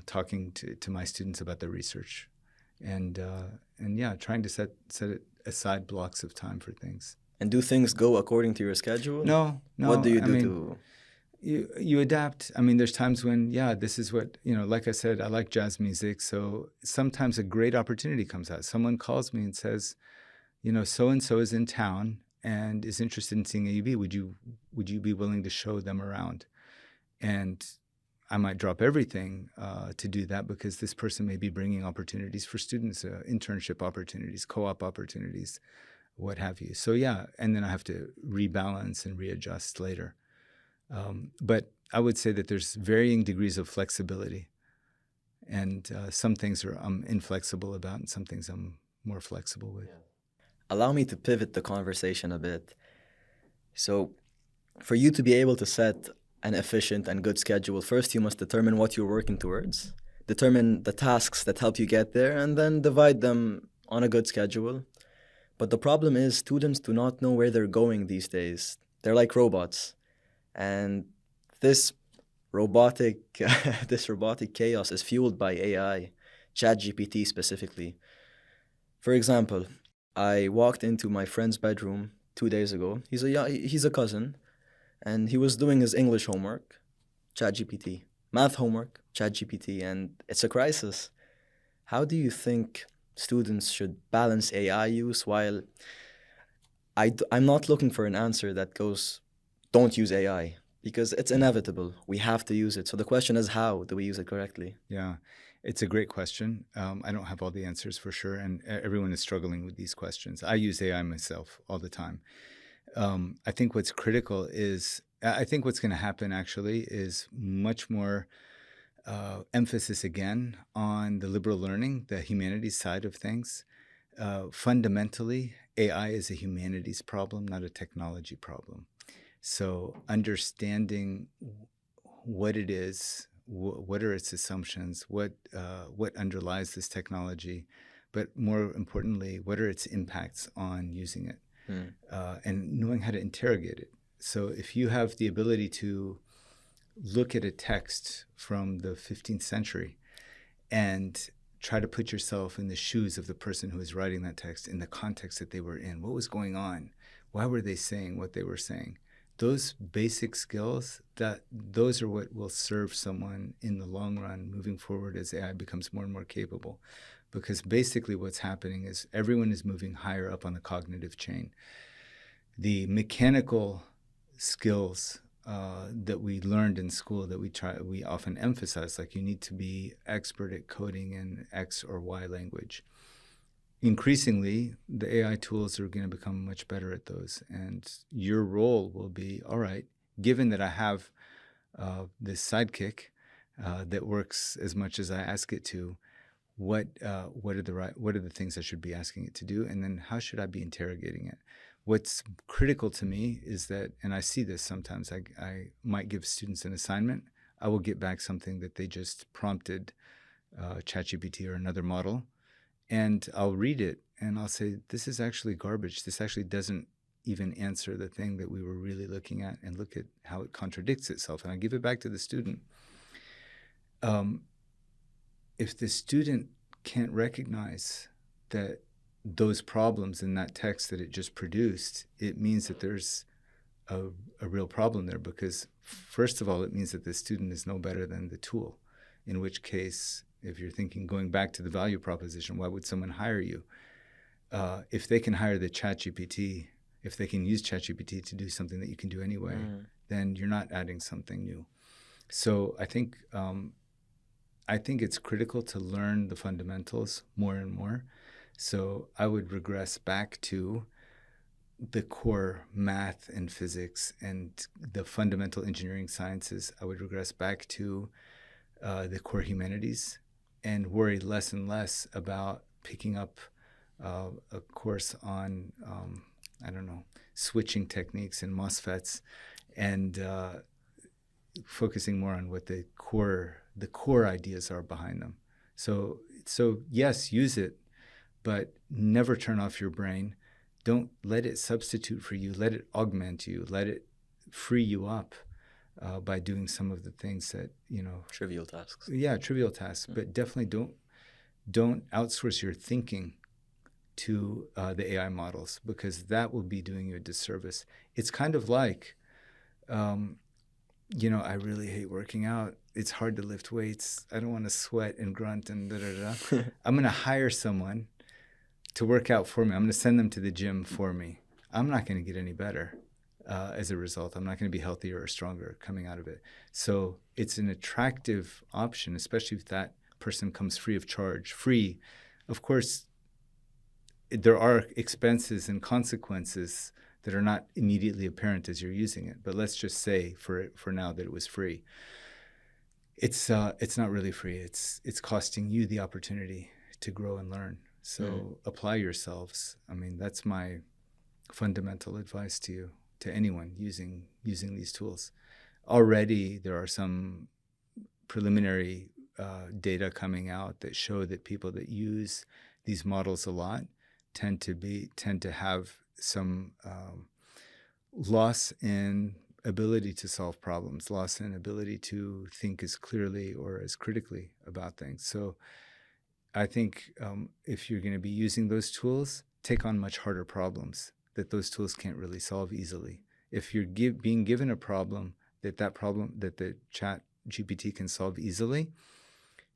talking to my students about their research. And trying to set it aside blocks of time for things. And do things go according to your schedule? No. What do you do You adapt. I mean, there's times when, this is what, like I said, I like jazz music. So sometimes a great opportunity comes out. Someone calls me and says, so-and-so is in town and is interested in seeing AUB. Would you be willing to show them around? And I might drop everything to do that because this person may be bringing opportunities for students, internship opportunities, co-op opportunities, what have you. So and then I have to rebalance and readjust later. But I would say that there's varying degrees of flexibility, and some things I'm inflexible about, and some things I'm more flexible with. Allow me to pivot the conversation a bit. So, for you to be able to set an efficient and good schedule, first you must determine what you're working towards, determine the tasks that help you get there, and then divide them on a good schedule. But the problem is students do not know where they're going these days. They're like robots. And this robotic chaos is fueled by AI, ChatGPT specifically. For example, I walked into my friend's bedroom 2 days ago. He's a cousin. And he was doing his English homework, ChatGPT. Math homework, ChatGPT. And it's a crisis. How do you think students should balance AI use while I'm not looking for an answer that goes, don't use AI, because it's inevitable. We have to use it. So the question is, how do we use it correctly? Yeah, it's a great question. I don't have all the answers for sure. And everyone is struggling with these questions. I use AI myself all the time. I think what's critical is, I think what's going to happen actually is much more emphasis again on the liberal learning, the humanities side of things. Fundamentally, AI is a humanities problem, not a technology problem. So understanding what it is, what are its assumptions, what underlies this technology, but more importantly, what are its impacts on using it, and knowing how to interrogate it. So if you have the ability to look at a text from the 15th century and try to put yourself in the shoes of the person who was writing that text, in the context that they were in, what was going on, why were they saying what they were saying, those basic skills, those are what will serve someone in the long run moving forward as AI becomes more and more capable. Because basically what's happening is everyone is moving higher up on the cognitive chain. The mechanical skills that we learned in school that we often emphasize, like you need to be expert at coding in X or Y language. Increasingly, the AI tools are going to become much better at those. And your role will be, all right, given that I have this sidekick that works as much as I ask it to, what are the things I should be asking it to do? And then how should I be interrogating it? What's critical to me is that, and I see this sometimes, I might give students an assignment. I will get back something that they just prompted ChatGPT or another model. And I'll read it and I'll say, this is actually garbage. This actually doesn't even answer the thing that we were really looking at, and look at how it contradicts itself. And I give it back to the student. If the student can't recognize that those problems in that text that it just produced, it means that there's a real problem there, because first of all, it means that the student is no better than the tool, in which case, if you're thinking going back to the value proposition, why would someone hire you? If they can hire the ChatGPT, if they can use ChatGPT to do something that you can do anyway, then you're not adding something new. So I think it's critical to learn the fundamentals more and more. So I would regress back to the core math and physics and the fundamental engineering sciences. I would regress back to the core humanities and worry less and less about picking up a course on, switching techniques and MOSFETs, and focusing more on what the core ideas are behind them. So yes, use it, but never turn off your brain. Don't let it substitute for you. Let it augment you. Let it free you up by doing some of the things that, trivial tasks. Yeah, trivial tasks. But definitely don't outsource your thinking to the AI models, because that will be doing you a disservice. It's kind of like, I really hate working out. It's hard to lift weights. I don't want to sweat and grunt and da-da-da. I'm going to hire someone to work out for me. I'm going to send them to the gym for me. I'm not going to get any better as a result. I'm not going to be healthier or stronger coming out of it. So it's an attractive option, especially if that person comes free of charge. Free, of course, there are expenses and consequences that are not immediately apparent as you're using it. But let's just say for now that it was free. It's not really free. It's costing you the opportunity to grow and learn. So apply yourselves. I mean, that's my fundamental advice to anyone using these tools. Already there are some preliminary data coming out that show that people that use these models a lot tend to have some loss in ability to solve problems, loss in ability to think as clearly or as critically about things. So I think if you're going to be using those tools, take on much harder problems that those tools can't really solve easily. If you're being given a problem that the chat GPT can solve easily,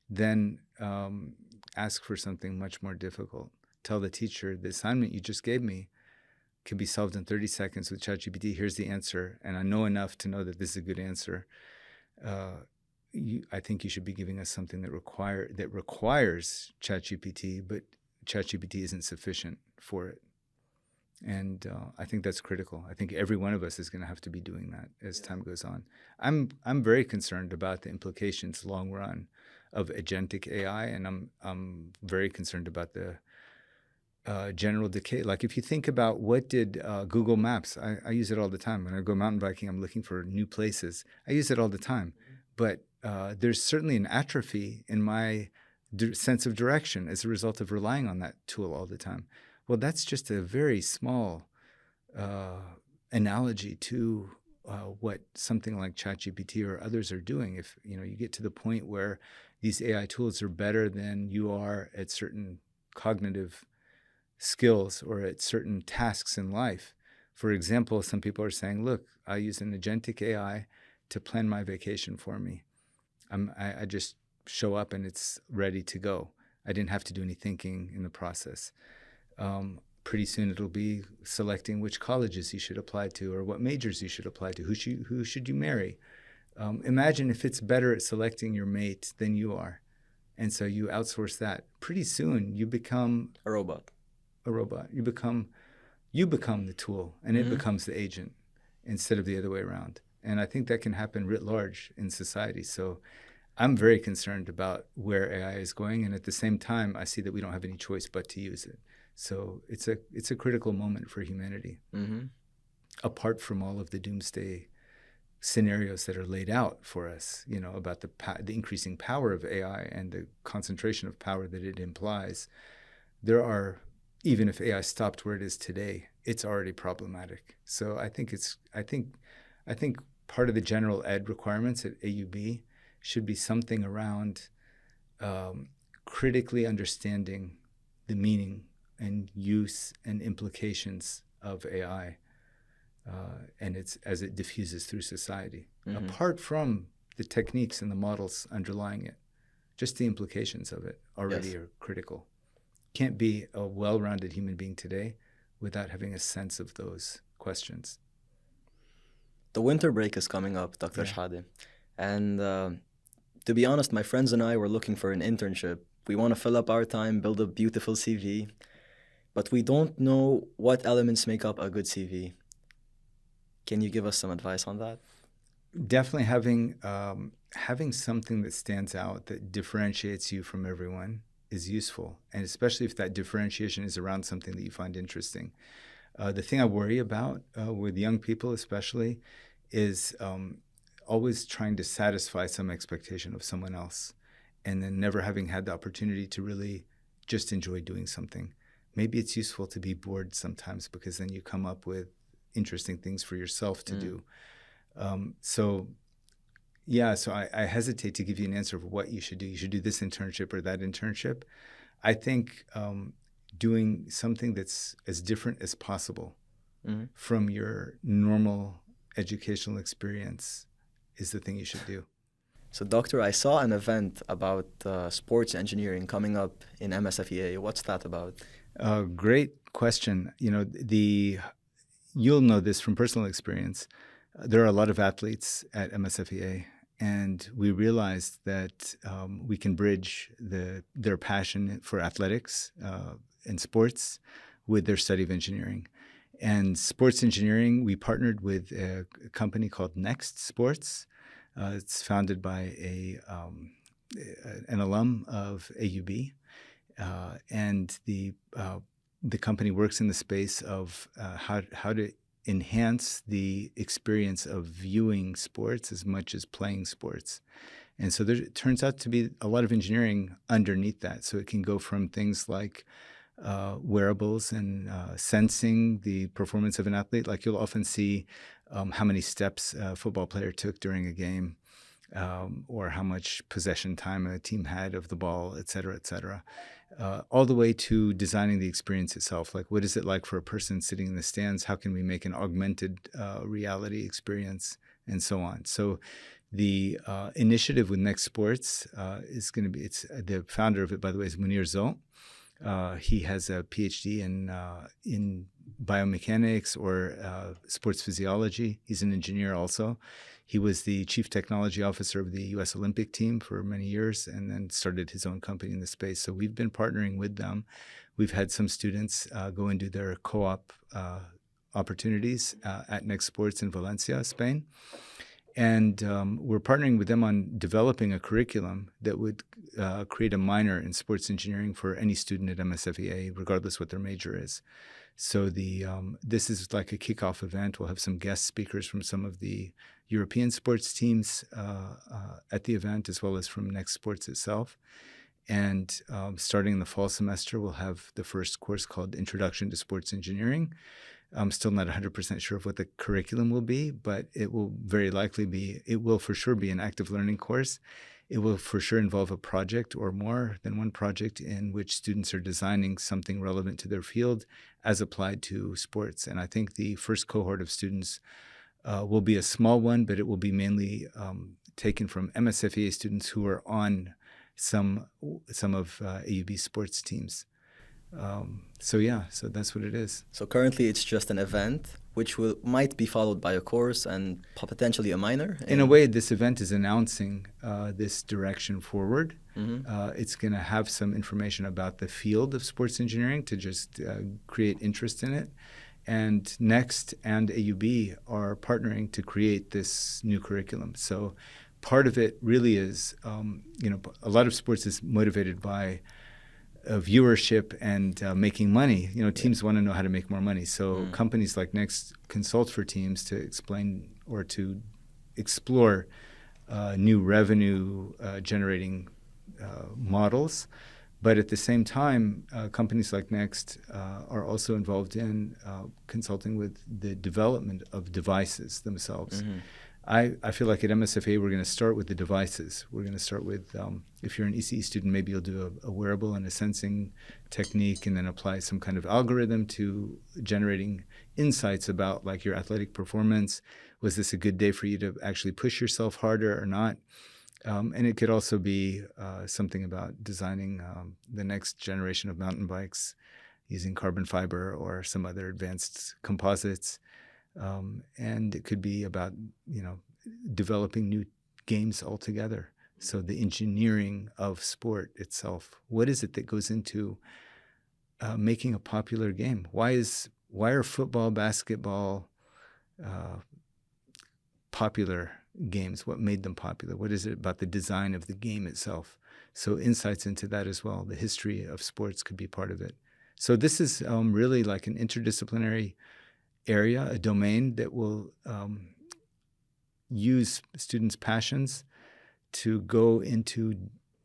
then ask for something much more difficult. Tell the teacher, the assignment you just gave me can be solved in 30 seconds with ChatGPT. Here's the answer, and I know enough to know that this is a good answer. I think you should be giving us something that requires ChatGPT, but ChatGPT isn't sufficient for it. And I think that's critical. I think every one of us is going to have to be doing that as time goes on. I'm very concerned about the implications long run of agentic AI, and I'm very concerned about the general decay. Like if you think about what did Google Maps, I use it all the time. When I go mountain biking, I'm looking for new places. I use it all the time. But there's certainly an atrophy in my sense of direction as a result of relying on that tool all the time. Well, that's just a very small analogy to what something like ChatGPT or others are doing. If you get to the point where these AI tools are better than you are at certain cognitive skills or at certain tasks in life. For example, some people are saying, look, I use an agentic AI to plan my vacation for me. I just show up and it's ready to go. I didn't have to do any thinking in the process. Pretty soon it'll be selecting which colleges you should apply to or what majors you should apply to, who should you marry. Imagine if it's better at selecting your mate than you are. And so you outsource that. Pretty soon you become A robot. You become the tool and it becomes the agent instead of the other way around. And I think that can happen writ large in society. So I'm very concerned about where AI is going. And at the same time, I see that we don't have any choice but to use it. So it's a critical moment for humanity. Apart from all of the doomsday scenarios that are laid out for us, about the increasing power of AI and the concentration of power that it implies, there are, even if AI stopped where it is today, it's already problematic. So I think part of the general ed requirements at AUB should be something around critically understanding the meaning and use and implications of AI, and as it diffuses through society. Apart from the techniques and the models underlying it, just the implications of it already are critical. Can't be a well-rounded human being today without having a sense of those questions. The winter break is coming up, Dr. Shihadeh. And to be honest, my friends and I were looking for an internship. We want to fill up our time, build a beautiful CV, but we don't know what elements make up a good CV. Can you give us some advice on that? Definitely having something that stands out, that differentiates you from everyone, is useful, and especially if that differentiation is around something that you find interesting. The thing I worry about with young people especially is always trying to satisfy some expectation of someone else and then never having had the opportunity to really just enjoy doing something. Maybe it's useful to be bored sometimes because then you come up with interesting things for yourself to do. So I hesitate to give you an answer of what you should do. You should do this internship or that internship. I think doing something that's as different as possible from your normal educational experience is the thing you should do. So, Doctor, I saw an event about sports engineering coming up in MSFEA. What's that about? Great question. You'll know this from personal experience. There are a lot of athletes at MSFEA, and we realized that we can bridge their passion for athletics and sports with their study of engineering. And sports engineering, we partnered with a company called Next Sports. It's founded by an alum of AUB, and the company works in the space of how to enhance the experience of viewing sports as much as playing sports. And so there turns out to be a lot of engineering underneath that. So it can go from things like wearables and sensing the performance of an athlete. Like you'll often see how many steps a football player took during a game, or how much possession time a team had of the ball, et cetera, all the way to designing the experience itself. Like, what is it like for a person sitting in the stands? How can we make an augmented reality experience, and so on? So the initiative with Next Sports is going to be, the founder of it, by the way, is Munir Zolt. He has a PhD in biomechanics or sports physiology. He's an engineer also. He was the chief technology officer of the U.S. Olympic team for many years and then started his own company in the space. So we've been partnering with them. We've had some students go and do their co-op opportunities at Next Sports in Valencia, Spain. And we're partnering with them on developing a curriculum that would create a minor in sports engineering for any student at MSFEA, regardless what their major is. So this is like a kickoff event. We'll have some guest speakers from some of the European sports teams at the event, as well as from Next Sports itself. And starting in the fall semester, we'll have the first course called Introduction to Sports Engineering. I'm still not 100% sure of what the curriculum will be, but it will for sure be an active learning course. It will for sure involve a project or more than one project in which students are designing something relevant to their field as applied to sports. And I think the first cohort of students will be a small one, but it will be mainly taken from MSFEA students who are on some of AUB sports teams. So that's what it is. So currently it's just an event which might be followed by a course and potentially a minor. In a way, this event is announcing this direction forward. Mm-hmm. It's going to have some information about the field of sports engineering to just create interest in it. And Next and AUB are partnering to create this new curriculum. So part of it really is, a lot of sports is motivated by viewership and making money. Teams want to know how to make more money. So companies like Next consult for teams to explain or to explore new revenue generating models. But at the same time, companies like Next are also involved in consulting with the development of devices themselves. Mm-hmm. I feel like at MSFA, we're going to start with the devices. We're going to start with, if you're an ECE student, maybe you'll do a wearable and a sensing technique and then apply some kind of algorithm to generating insights about like your athletic performance. Was this a good day for you to actually push yourself harder or not? And it could also be something about designing the next generation of mountain bikes using carbon fiber or some other advanced composites. And it could be about, developing new games altogether. So the engineering of sport itself, what is it that goes into making a popular game? Why are football, basketball popular games? What made them popular? What is it about the design of the game itself? So insights into that as well. The history of sports could be part of it. So this is really like an interdisciplinary area, a domain that will use students' passions to go into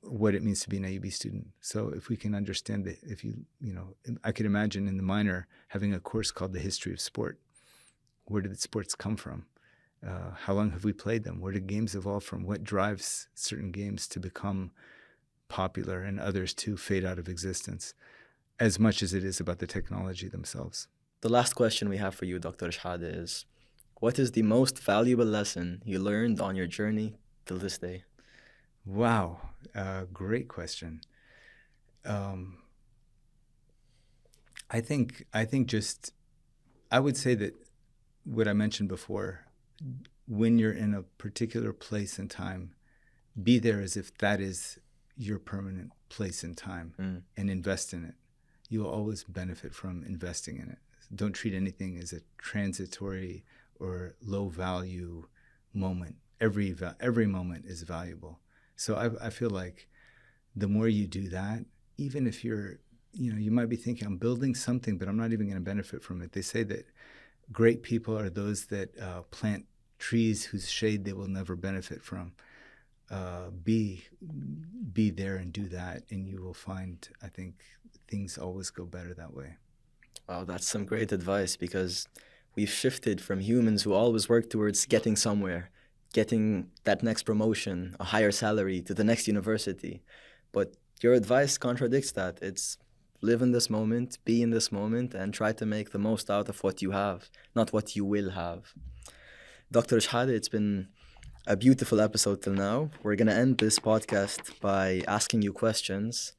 what it means to be an AUB student. So if we can understand that, I could imagine in the minor having a course called The History of Sport. Where did the sports come from? How long have we played them? Where did games evolve from? What drives certain games to become popular and others to fade out of existence, as much as it is about the technology themselves? The last question we have for you, Dr. Shihadeh, is what is the most valuable lesson you learned on your journey till this day? Wow, great question. I would say that what I mentioned before, when you're in a particular place and time, be there as if that is your permanent place and time and invest in it. You will always benefit from investing in it. Don't treat anything as a transitory or low value moment. Every moment is valuable. So I feel like the more you do that, even if you're, you might be thinking, I'm building something, but I'm not even going to benefit from it. They say that great people are those that plant trees whose shade they will never benefit from. Be there and do that, and you will find, I think, things always go better that way. Wow, that's some great advice, because we've shifted from humans who always work towards getting somewhere, getting that next promotion, a higher salary, to the next university. But your advice contradicts that. It's live in this moment, be in this moment, and try to make the most out of what you have, not what you will have. Dr. Shihadeh, it's been a beautiful episode till now. We're going to end this podcast by asking you questions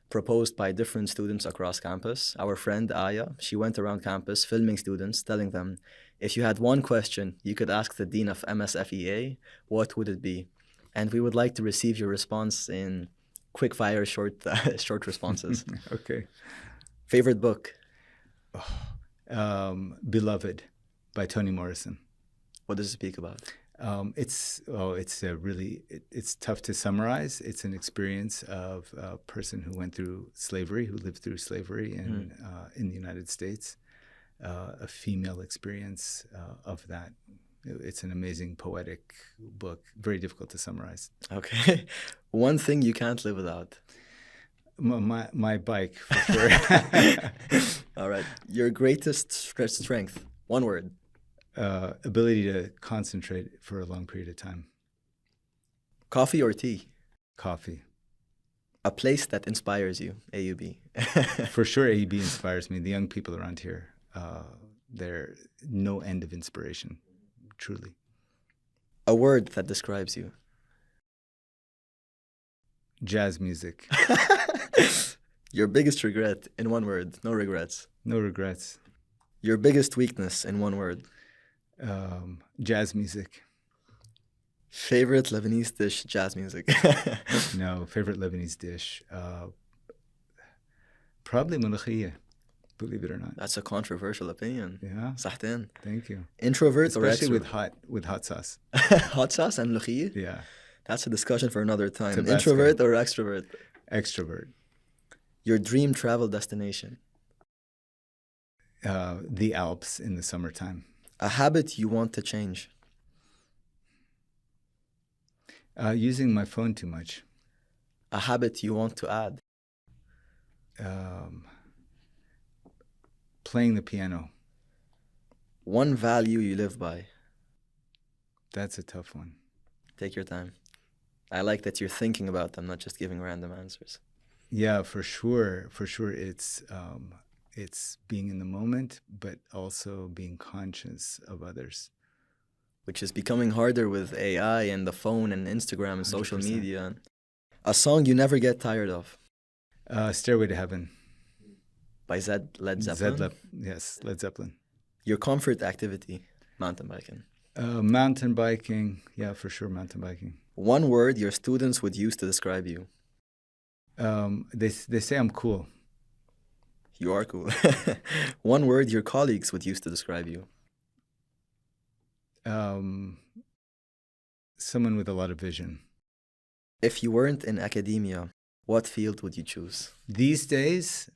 proposed by different students across campus. Our friend Aya, she went around campus filming students, telling them, if you had one question you could ask the Dean of MSFEA, what would it be? And we would like to receive your response in quick-fire, short responses. Okay. Favorite book? Beloved by Toni Morrison. What does it speak about? It's tough to summarize. It's an experience of a person who went through slavery, who lived through slavery in the United States. A female experience of that. It's an amazing poetic book. Very difficult to summarize. Okay. One thing you can't live without. My bike, for sure. All right. Your greatest strength. One word. Ability to concentrate for a long period of time. Coffee or tea? Coffee. A place that inspires you. AUB. For sure, AUB inspires me. The young people around here, they're no end of inspiration, truly. A word that describes you. Jazz music. Your biggest regret in one word. No regrets. No regrets. Your biggest weakness in one word. Jazz music. Favorite Lebanese dish, jazz music. No, favorite Lebanese dish. Probably molokhia, believe it or not. That's a controversial opinion. Yeah. Sahten. Thank you. Introvert Especially or extrovert? with hot sauce. Hot sauce and molokhia? Yeah. That's a discussion for another time. Tabasco. Introvert or extrovert? Extrovert. Your dream travel destination? The Alps in the summertime. A habit you want to change? Using my phone too much. A habit you want to add? Playing the piano. One value you live by? That's a tough one. Take your time. I like that you're thinking about them, not just giving random answers. Yeah, for sure. For sure, it's being in the moment, but also being conscious of others. Which is becoming harder with AI and the phone and Instagram and social 100%. media. A song you never get tired of? Stairway to Heaven. By Led Zeppelin? Yes, Led Zeppelin. Your comfort activity? Mountain biking. Mountain biking. Yeah, for sure, mountain biking. One word your students would use to describe you? They say I'm cool. You are cool. One word your colleagues would use to describe you? Someone with a lot of vision. If you weren't in academia, what field would you choose? These days,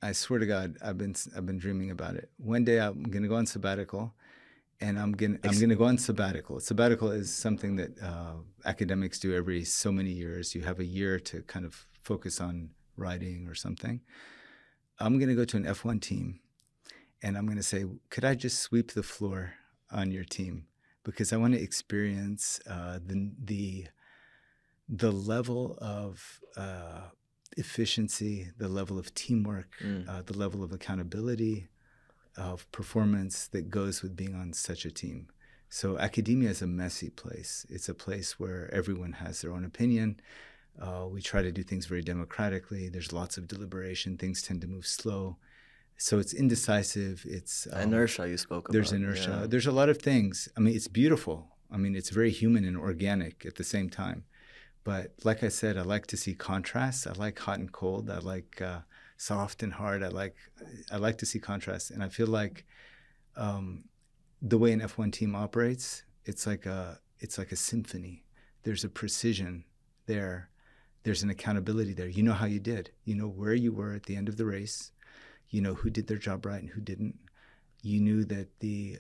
I swear to God, I've been dreaming about it. One day I'm gonna go on sabbatical, and I'm gonna go on sabbatical. Sabbatical is something that academics do every so many years. You have a year to kind of focus on writing or something. I'm gonna go to an F1 team, and I'm gonna say, could I just sweep the floor on your team, because I want to experience the level of efficiency, the level of teamwork, the level of accountability, of performance that goes with being on such a team. So academia is a messy place. It's a place where everyone has their own opinion. We try to do things very democratically. There's lots of deliberation. Things tend to move slow. So it's indecisive. It's inertia you spoke about. There's inertia. Yeah. There's a lot of things. I mean, it's beautiful. I mean, it's very human and organic at the same time. But like I said, I like to see contrasts. I like hot and cold. I like soft and hard. I like to see contrasts. And I feel like the way an F1 team operates, it's like a symphony. There's a precision there. There's an accountability there. You know how you did. You know where you were at the end of the race. You know who did their job right and who didn't. You knew that the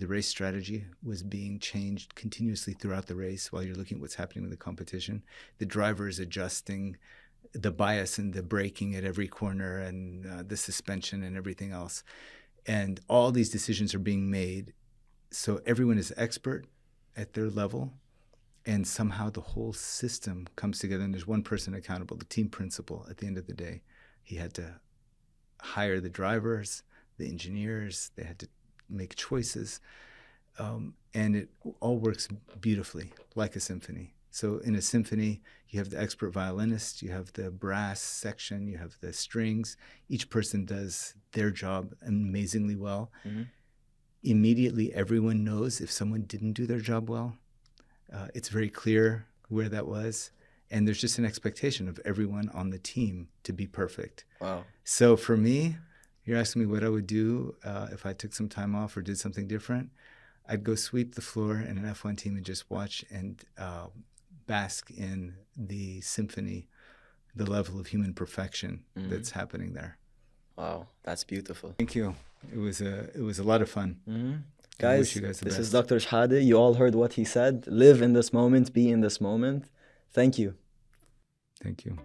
race strategy was being changed continuously throughout the race while you're looking at what's happening with the competition. The driver is adjusting the bias and the braking at every corner and the suspension and everything else. And all these decisions are being made. So everyone is expert at their level. And somehow the whole system comes together and there's one person accountable, the team principal at the end of the day. He had to hire the drivers, the engineers, they had to make choices. And it all works beautifully, like a symphony. So in a symphony, you have the expert violinist, you have the brass section, you have the strings. Each person does their job amazingly well. Mm-hmm. Immediately, everyone knows if someone didn't do their job well. It's very clear where that was. And there's just an expectation of everyone on the team to be perfect. Wow. So for me, you're asking me what I would do if I took some time off or did something different. I'd go sweep the floor in an F1 team and just watch and bask in the symphony, the level of human perfection that's happening there. Wow, that's beautiful. Thank you. It was a lot of fun. Mm-hmm. Guys, this is Dr. Shihadeh. You all heard what he said. Live in this moment, be in this moment. Thank you. Thank you.